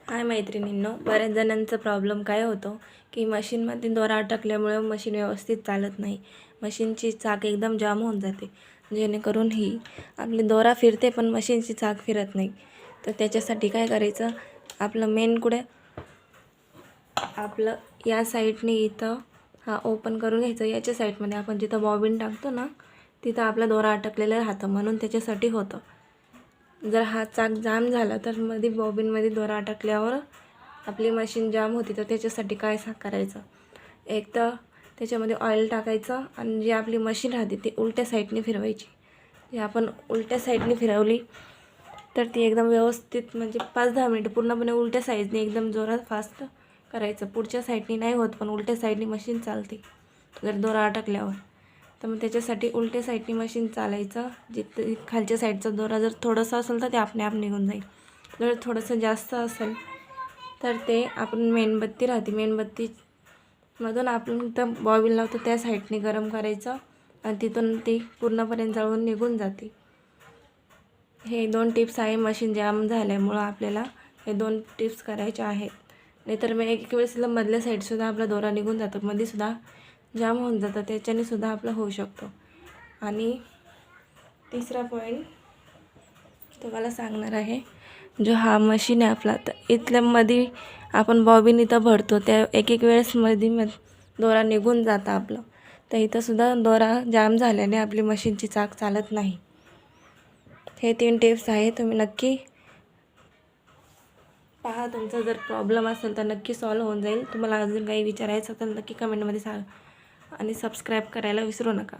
हाय मैत्रिणींनो, बऱ्याच जणांचा प्रॉब्लेम काय होतो की मशीनमध्ये दोरा अटकल्यामुळे मशीन व्यवस्थित चालत नाही. मशीनची चाक एकदम जाम होऊन जाते, जेणेकरून ही आपली दोरा फिरते पण मशीनची चाक फिरत नाही. तर त्याच्यासाठी काय करायचं, आपलं मेन कुठे आपलं या साईडने इथं हा ओपन करून घ्यायचं. याच्या साईडमध्ये आपण जिथं बॉबिन टाकतो ना, तिथं आपला दोरा अटकलेलं राहतं, म्हणून त्याच्यासाठी होतं. जर हा चाक जाम झाला तर मध्ये बॉबिनमध्ये दोरा अटकल्यावर आपली मशीन जाम होती. तर त्याच्यासाठी काय करायचं, एक तर त्याच्यामध्ये ऑइल टाकायचं आणि जी आपली मशीन राहते ती उलट्या साईडने फिरवायची. जी आपण उलट्या साईडने फिरवली तर ती एकदम व्यवस्थित, म्हणजे 5-10 मिनिटं पूर्णपणे उलट्या साईडने एकदम जोरात फास्ट करायचं. पुढच्या साईडने नाही होत, पण उलट्या साईडने मशीन चालते जर दोरा अटकल्यावर. तर मग त्याच्यासाठी उलट्या साईडने मशीन चालायचं. जिथं खालच्या साईडचा दोरा जर थोडंसं असेल तर ते आपणे आप निघून जाईल. जर थोडंसं जास्त असेल तर ते आपण मेणबत्ती राहते, मेणबत्तीमधून आपण तर बॉबिन लावतो त्या साईडने गरम करायचं आणि तिथून ती पूर्णपणे जळून निघून जाते. हे 2 टिप्स आहे मशीन जाम झाल्यामुळं आपल्याला हे 2 टिप्स करायच्या आहेत. नाहीतर मग एक वेळेस मधल्या साईडसुद्धा आपला दोरा निघून जातो, मध्येसुद्धा जाम होऊन जातं, त्याच्याने सुद्धा आपलं होऊ शकतो. आणि तिसरा पॉईंट तुम्हाला सांगणार आहे, जो हा मशीन आहे आपला, तर इथल्यामध्ये आपण बॉबिन इथं भरतो, त्या एक वेळेस मध्ये दोरा निघून जातं आपलं. तर इथंसुद्धा दोरा जाम झाल्याने आपली मशीनची चाक चालत नाही. हे 3 टिप्स आहे, तुम्ही नक्की पहा. तुमचा जर प्रॉब्लेम असेल तर नक्की सॉल्व होऊन जाईल. तुम्हाला अजून काही विचारायचं तर नक्की कमेंटमध्ये सांगा आणि सबस्क्राईब करायला विसरू नका.